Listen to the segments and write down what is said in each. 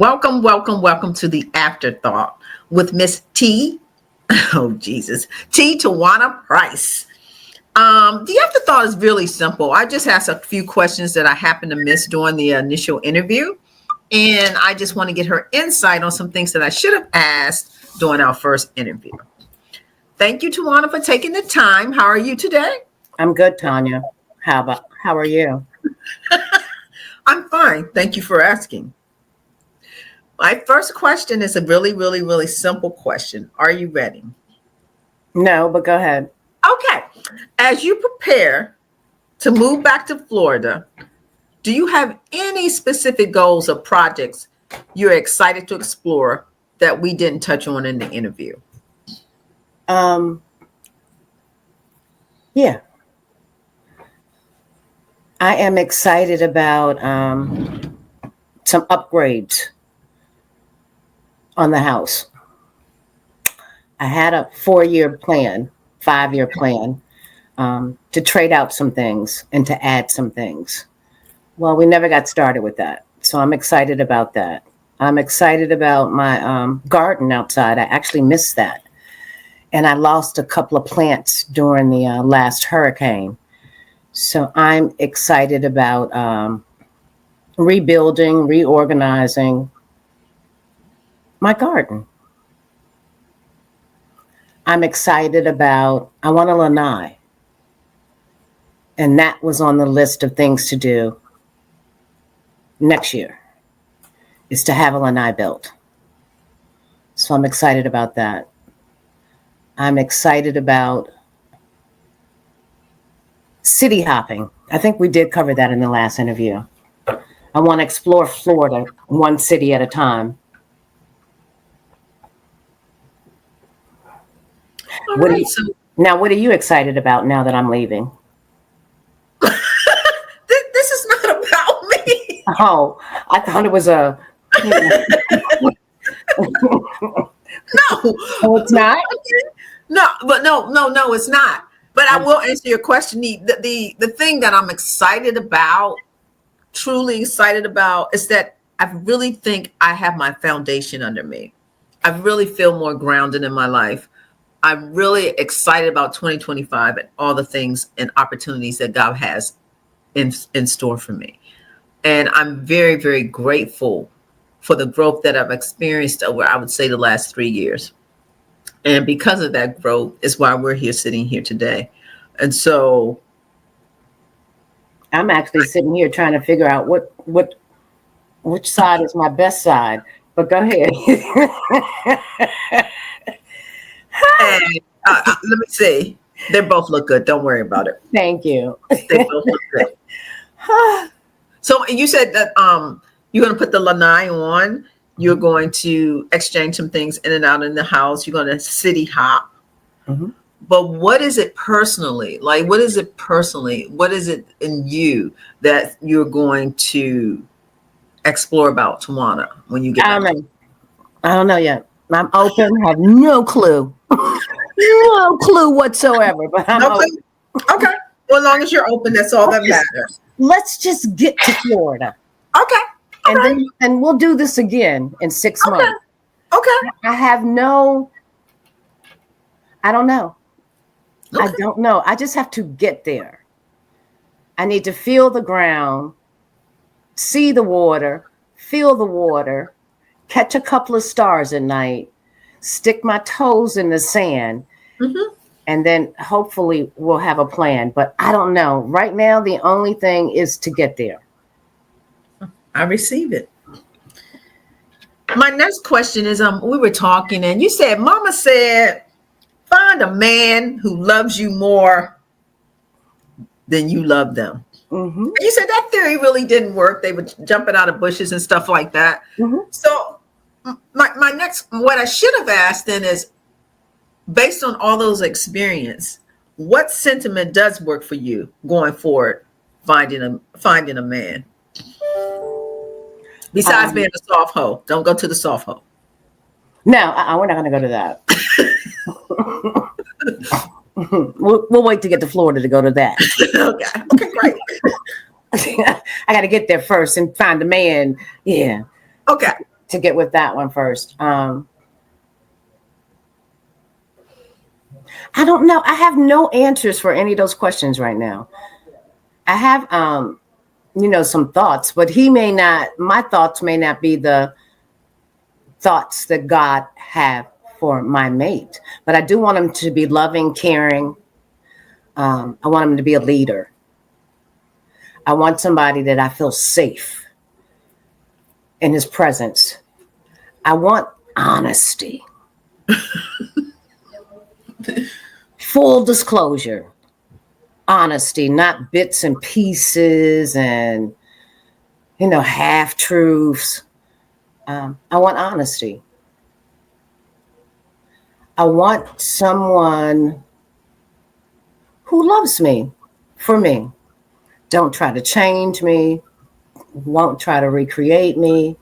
Welcome, welcome, welcome to the Afterthought with Miss T. Oh, Jesus. Tjuana Price. The Afterthought is really simple. I just asked a few questions that I happened to miss during the initial interview. And I just want to get her insight on some things that I should have asked during our first interview. Thank you, Tjuana, for taking the time. How are you today? I'm good, Tonya. How are you? I'm fine. Thank you for asking. My first question is a really, really, really simple question. Are you ready? No, but go ahead. Okay. As you prepare to move back to Florida, do you have any specific goals or projects you're excited to explore that we didn't touch on in the interview? Yeah. I am excited about some upgrades on the house. I had a 4-year plan, 5-year plan to trade out some things and to add some things. Well, we never got started with that. So I'm excited about that. I'm excited about my garden outside. I actually missed that. And I lost a couple of plants during the last hurricane. So I'm excited about rebuilding, reorganizing my garden. I'm excited about, I want a lanai. And that was on the list of things to do next year, is to have a lanai built. So I'm excited about that. I'm excited about city hopping. I think we did cover that in the last interview. I want to explore Florida one city at a time. What are you excited about now that I'm leaving? This is not about me. Oh, I thought it was a... No. Oh, it's not? No, it's not. But I will answer your question. The thing that I'm excited about, truly excited about, is that I really think I have my foundation under me. I really feel more grounded in my life. I'm really excited about 2025 and all the things and opportunities that God has in store for me. And I'm very, very grateful for the growth that I've experienced over, I would say, the last 3 years. And because of that growth is why we're here sitting here today. And so I'm actually sitting here trying to figure out which side is my best side. But go ahead. and, let me see. They both look good. Don't worry about it. Thank you. They both look good. So you said that you're going to put the lanai on. You're going to exchange some things in and out in the house. You're going to city hop. Mm-hmm. But what is it personally? Like, what is it personally? What is it in you that you're going to explore about Tjuana when you get back? I don't know yet. I'm open. I have no clue. No clue whatsoever. But I'm open. Okay. Well, as long as you're open, that's all that matters. Let's just get to Florida. Okay. And we'll do this again in 6 months. Okay. I don't know. Okay. I don't know. I just have to get there. I need to feel the ground, see the water, feel the water, catch a couple of stars at night, stick my toes in the sand, and then hopefully we'll have a plan. But I don't know. Right now, the only thing is to get there. I receive it. My next question is, we were talking and you said, Mama said, find a man who loves you more than you love them. Mm-hmm. And you said that theory really didn't work. They were jumping out of bushes and stuff like that. Mm-hmm. So my next, what I should have asked then is, based on all those experience, what sentiment does work for you going forward, finding a man? Besides being a soft hoe. Don't go to the soft hoe. No, we're not going to go to that. We'll wait to get to Florida to go to that. Okay, great. I got to get there first and find a man. Yeah. Okay. to get with that one first. I don't know. I have no answers for any of those questions right now. I have, some thoughts, but my thoughts may not be the thoughts that God have for my mate. But I do want him to be loving, caring. I want him to be a leader. I want somebody that I feel safe in his presence. I want honesty. Full disclosure. Honesty, not bits and pieces and, half truths. I want honesty. I want someone who loves me for me. Don't try to change me. Won't try to recreate me.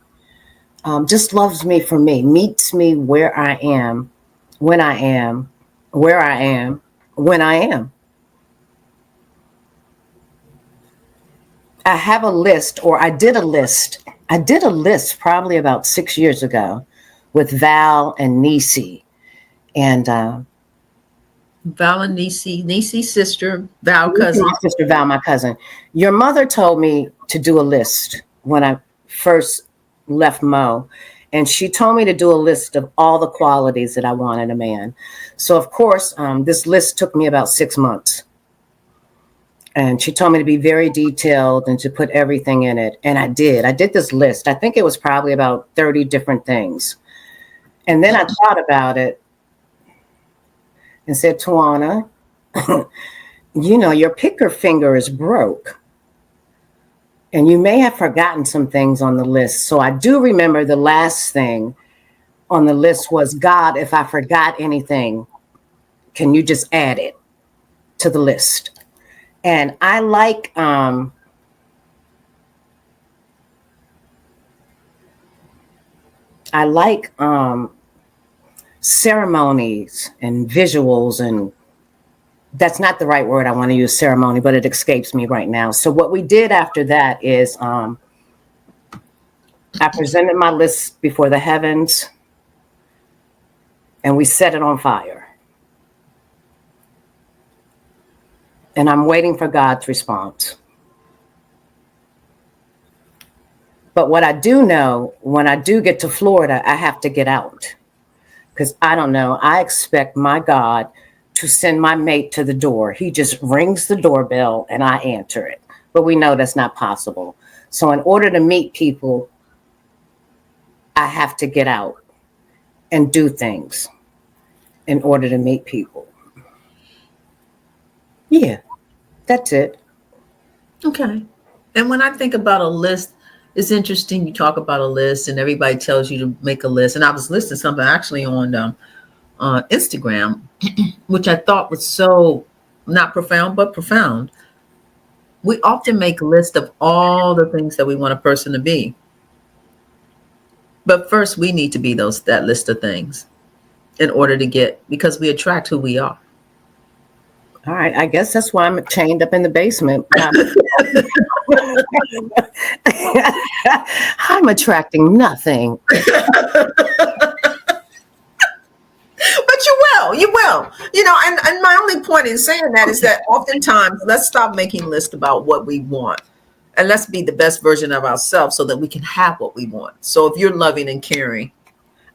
Just loves me for me. Meets me where I am, when I am, where I am, when I am. I have a list, or I did a list. I did a list probably about 6 years ago with Val and Nisi. And Val and Nisi's sister, Val cousin. My sister Val, my cousin. Your mother told me to do a list when I first left Mo. And she told me to do a list of all the qualities that I want in a man. So, of course, this list took me about 6 months. And she told me to be very detailed and to put everything in it. And I did. I did this list. I think it was probably about 30 different things. And then I thought about it and said, Tjuana, your picker finger is broke. And you may have forgotten some things on the list. So I do remember the last thing on the list was, God, if I forgot anything, can you just add it to the list? And I like ceremonies and visuals, and that's not the right word. I want to use ceremony, but it escapes me right now. So what we did after that is I presented my list before the heavens and we set it on fire. And I'm waiting for God's response. But what I do know, when I do get to Florida, I have to get out. Because I don't know, I expect my God to send my mate to the door. He just rings the doorbell and I answer it. But we know that's not possible. So in order to meet people, I have to get out and do things in order to meet people. Yeah, that's it. Okay. And when I think about a list, it's interesting. You talk about a list and everybody tells you to make a list. And I was listing something actually on Instagram, which I thought was so not profound, but profound. We often make a list of all the things that we want a person to be. But first, we need to be that list of things in order to because we attract who we are. All right, I guess that's why I'm chained up in the basement. I'm attracting nothing. But you will. And my only point in saying that is that oftentimes, let's stop making lists about what we want. And let's be the best version of ourselves so that we can have what we want. So if you're loving and caring.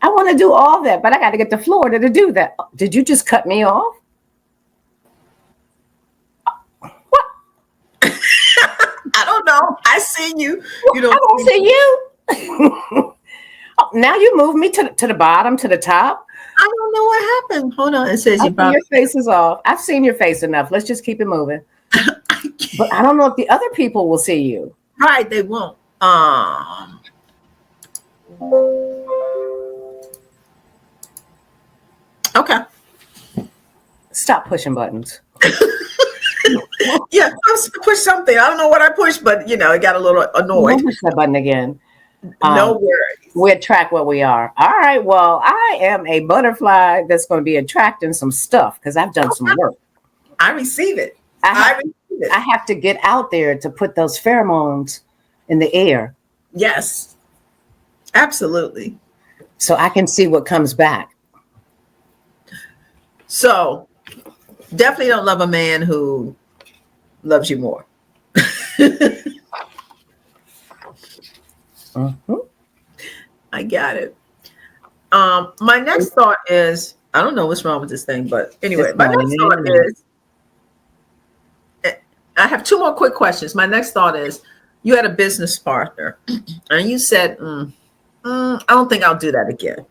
I want to do all that, but I got to get to Florida to do that. Did you just cut me off? What? I don't know. I see you. I don't see you. Now you moved me to the bottom, to the top. I don't know what happened. Hold on. It says your face is off. I've seen your face enough. Let's just keep it moving. But I don't know if the other people will see you. Right, they won't. Okay. Stop pushing buttons. Yeah, I pushed something. I don't know what I pushed, but it got a little annoyed. Push that button again. No worries. We attract what we are. All right. Well, I am a butterfly that's going to be attracting some stuff because I've done some work. I receive it. I have to get out there to put those pheromones in the air. Yes. Absolutely. So I can see what comes back. So definitely don't love a man who loves you more. Mm-hmm. I got it. My next thought is, I don't know what's wrong with this thing, but anyway, This my morning, next thought is, I have two more quick questions. My next thought is, you had a business partner and you said, I don't think I'll do that again.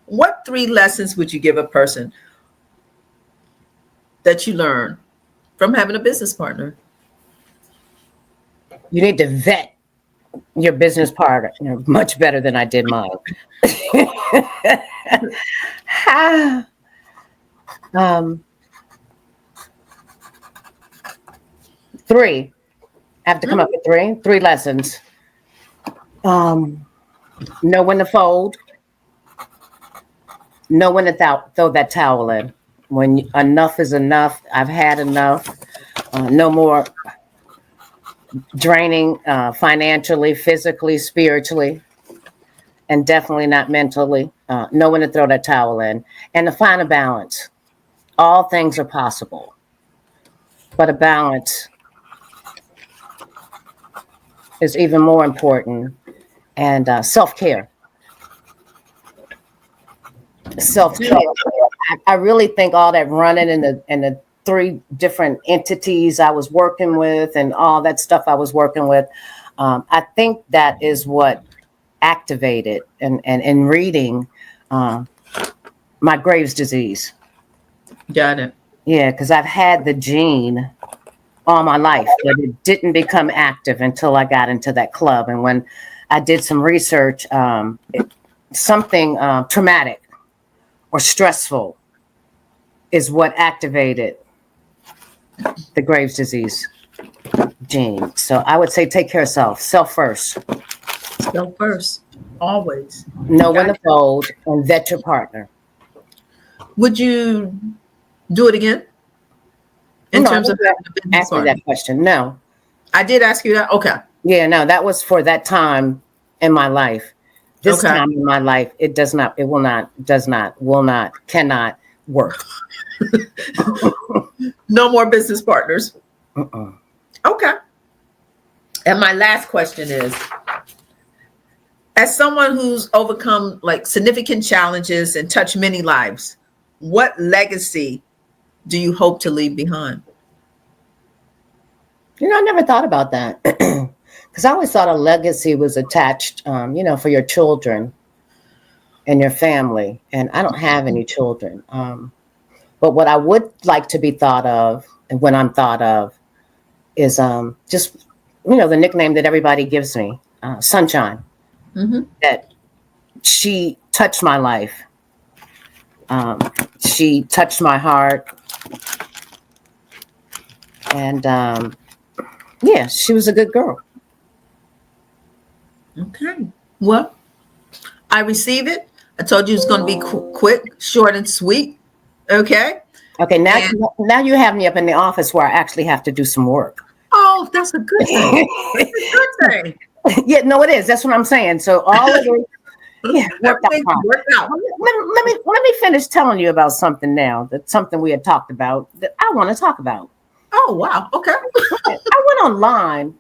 What 3 lessons would you give a person that you learned from having a business partner? you need to vet your business partner much better than I did mine. um, 3. I have to come up with 3 lessons. Know when to fold. Know when to throw that towel in. When enough is enough. I've had enough. No more draining financially, physically, spiritually, and definitely not mentally. Know when to throw that towel in. And to find a balance. All things are possible, but a balance is even more important. And self-care. Self-care. I really think all that running and the 3 different entities I was working with and all that stuff I was working with, I think that is what activated and in reading my Graves' disease. Got it. Yeah, because I've had the gene all my life, but it didn't become active until I got into that club. And when I did some research, something traumatic or stressful is what activated the Graves' disease gene. So I would say take care of self first. Self first, always. Know when to fold and vet your partner. Would you do it again? In terms of having a business Ask me partner? that question. No. I did ask you that. Okay. Yeah, no, that was for that time in my life. This Okay. time in my life, it does not, it will not, does not, will not, cannot work. No more business partners. Uh-uh. Okay. And my last question is, as someone who's overcome like significant challenges and touched many lives, what legacy do you hope to leave behind? I never thought about that because I always thought a legacy was attached, for your children and your family. And I don't have any children. But what I would like to be thought of, and when I'm thought of, is just, the nickname that everybody gives me, Sunshine. Mm-hmm. That she touched my life. She touched my heart. And yeah, she was a good girl. Okay. Well, I receive it. I told you it's going to be quick, short, and sweet. Okay. Okay. Now you have me up in the office where I actually have to do some work. Oh, that's a good thing. That's a good thing. Yeah, no, it is. That's what I'm saying. So all of it, yeah, worked out. Let me finish telling you about something now. That's something we had talked about that I want to talk about. Oh, wow. Okay. I went online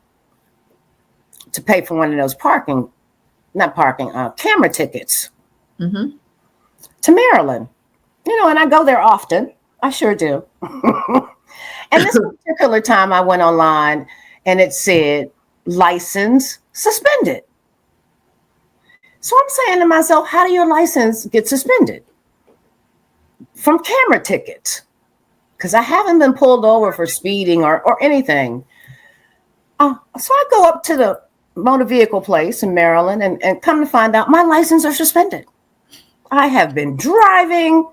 to pay for one of those camera tickets to Maryland. And I go there often. I sure do. And this particular time I went online and it said license suspended. So I'm saying to myself, how do your license get suspended? From camera tickets. Because I haven't been pulled over for speeding or anything. So I go up to the motor vehicle place in Maryland and come to find out my license are suspended. I have been driving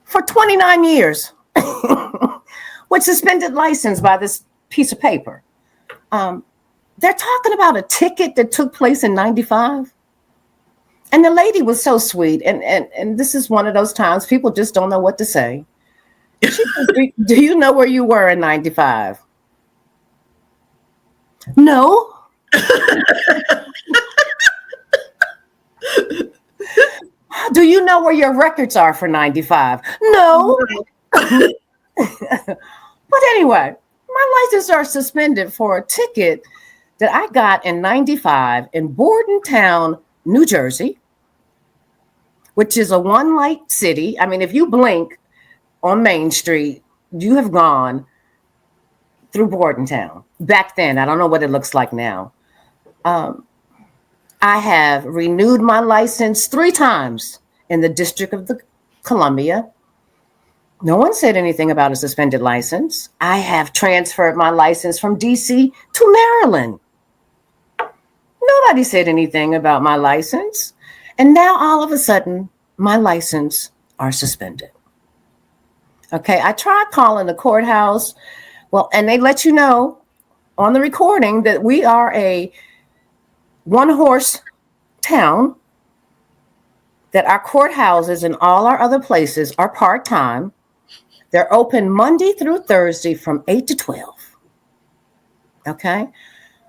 for 29 years with suspended license by this piece of paper. They're talking about a ticket that took place in 95. And the lady was so sweet. And this is one of those times people just don't know what to say. She said, do you know where you were in 95? No. Do you know where your records are for 95? No. But anyway, my licenses are suspended for a ticket that I got in 95 in Bordentown, New Jersey, which is a one-light city. I mean, if you blink on Main Street, you have gone through Bordentown. Back then, I don't know what it looks like now. I have renewed my license 3 times in the District of Columbia. No one said anything about a suspended license. I have transferred my license from DC to Maryland. Nobody said anything about my license. And now all of a sudden, my license are suspended. Okay, I tried calling the courthouse. Well, and they let you know on the recording that we are a one-horse town, that our courthouses and all our other places are part-time. They're open Monday through Thursday from 8 to 12. Okay.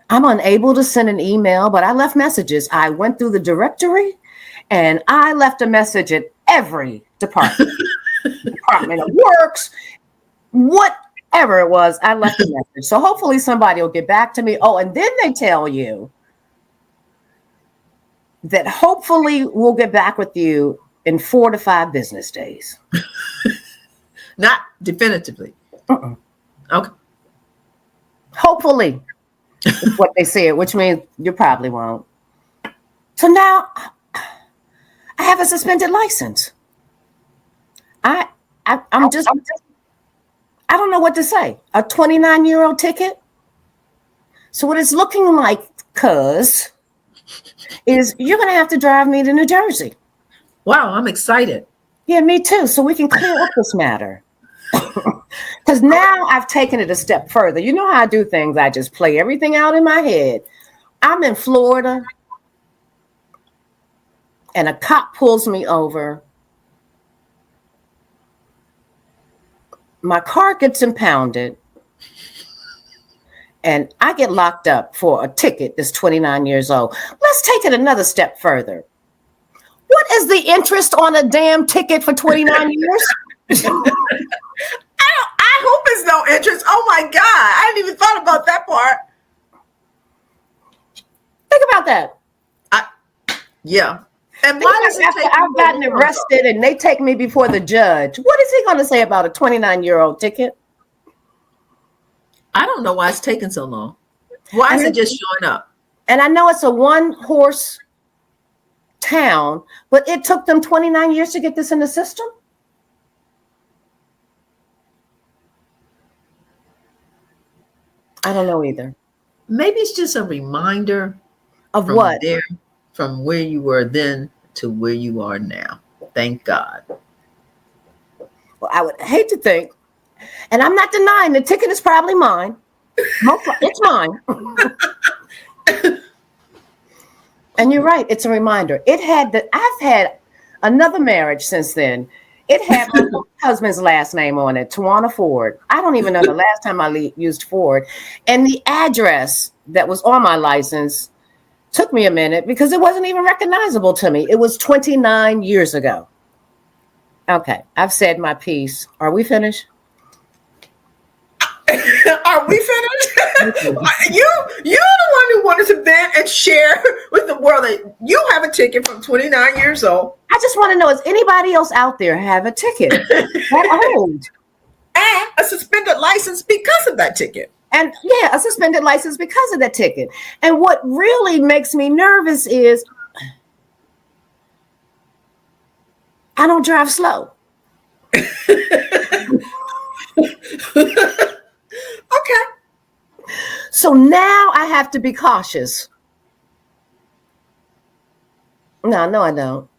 I'm unable to send an email, but I left messages. I went through the directory and I left a message at every department, Department of Works, whatever it was, I left a message. So hopefully somebody will get back to me. Oh, and then they tell you that hopefully we'll get back with you in 4 to 5 business days. Not definitively. Okay. Hopefully, is what they said, which means you probably won't. So now I have a suspended license. I don't know what to say. A 29-year-old ticket. So what it's looking like, is you're going to have to drive me to New Jersey. Wow, I'm excited. Yeah, me too. So we can clear up this matter. Because now I've taken it a step further. You know how I do things. I just play everything out in my head. I'm in Florida, and a cop pulls me over. My car gets impounded, and I get locked up for a ticket that's 29 years old. Let's take it another step further. What is the interest on a damn ticket for 29 years? I hope it's no interest. Oh my God. I hadn't even thought about that part. Think about that. Yeah. And why does it take I've gotten arrested and they take me before the judge? What is he going to say about a 29-year-old ticket? I don't know why it's taking so long. Why is it just showing up? And I know it's a one-horse town, but it took them 29 years to get this in the system. I don't know either. Maybe it's just a reminder of what? From where you were then to where you are now. Thank God. Well, I would hate to think, and I'm not denying the ticket is probably mine. It's mine. And you're right. It's a reminder. I've had another marriage since then. It had my husband's last name on it, Tjuana Ford. I don't even know the last time I used Ford. And the address that was on my license took me a minute because it wasn't even recognizable to me. It was 29 years ago. Okay, I've said my piece. Are we finished? Are we finished? You're the one who wanted to vent and share with the world that you have a ticket from 29 years old. I just want to know, does anybody else out there have a ticket that old? And a suspended license because of that ticket. And yeah, a suspended license because of that ticket. And what really makes me nervous is I don't drive slow. Okay. So now I have to be cautious. No, I don't.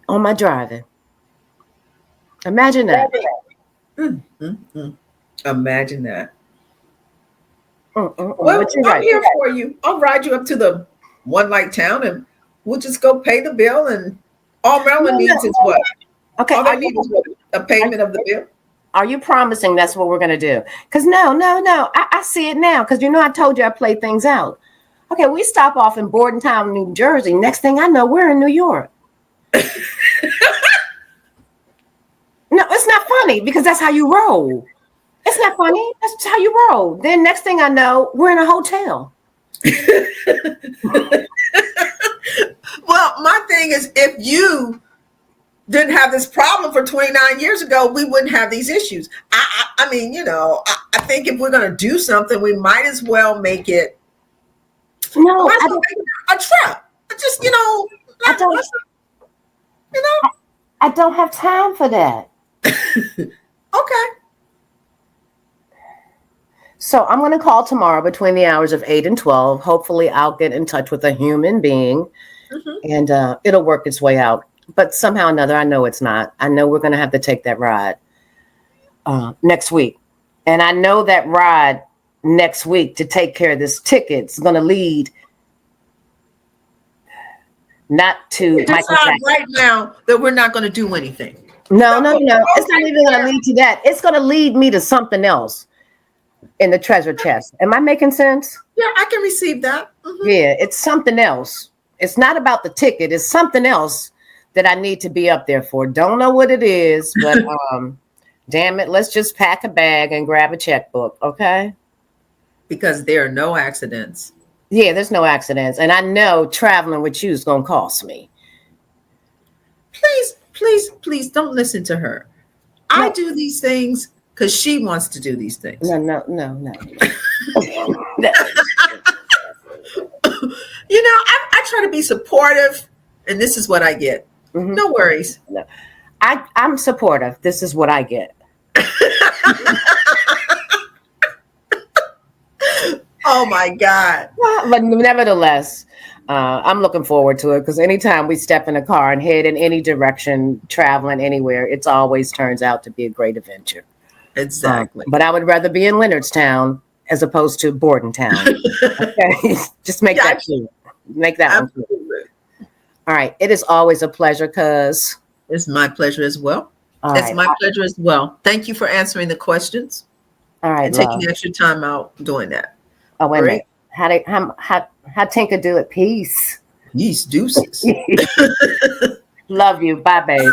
On my driving. Imagine that. Imagine that. Well, I'm here for you. I'll ride you up to the one light town and we'll just go pay the bill. And all Maryland needs is what? Okay. All they need is what? A payment of the bill. Are you promising that's what we're going to do? Because no. I see it now. Because I told you I play things out. Okay, we stop off in Bordentown, New Jersey. Next thing I know, we're in New York. No, it's not funny because that's how you roll. It's not funny. That's how you roll. Then next thing I know, we're in a hotel. Well, my thing is, if you didn't have this problem for 29 years ago, we wouldn't have these issues. I mean, I think if we're going to do something, we might as well make it No, a trip. Just, I don't. I don't have time for that. Okay. So I'm going to call tomorrow between the hours of 8 and 12. Hopefully, I'll get in touch with a human being, and it'll work its way out. But somehow or another, I know it's not. I know we're going to have to take that ride next week. And I know that ride next week to take care of this ticket is going to lead not to Michael Jackson. Right now that we're not going to do anything. No. It's not even going to lead to that. It's going to lead me to something else in the treasure chest. Am I making sense? Yeah, I can receive that. Yeah, it's something else. It's not about the ticket. It's something else that I need to be up there for. Don't know what it is, but damn it, let's just pack a bag and grab a checkbook, okay? Because there are no accidents. Yeah, there's no accidents. And I know traveling with you is going to cost me. Please don't listen to her. No. I do these things because she wants to do these things. No. I try to be supportive, and this is what I get. Mm-hmm. No worries. No. I'm supportive. This is what I get. Oh my God. But nevertheless, I'm looking forward to it because anytime we step in a car and head in any direction, traveling anywhere, it always turns out to be a great adventure. Exactly. But I would rather be in Leonardstown as opposed to Bordentown. Okay? Just make that clear. Make that one clear. All right. It is always a pleasure, cuz. It's my pleasure as well. It's my pleasure as well. Thank you for answering the questions. All right. And taking extra time out doing that. Oh, wait a minute. How Tinker do it? Peace. Peace, deuces. Love you. Bye, babe.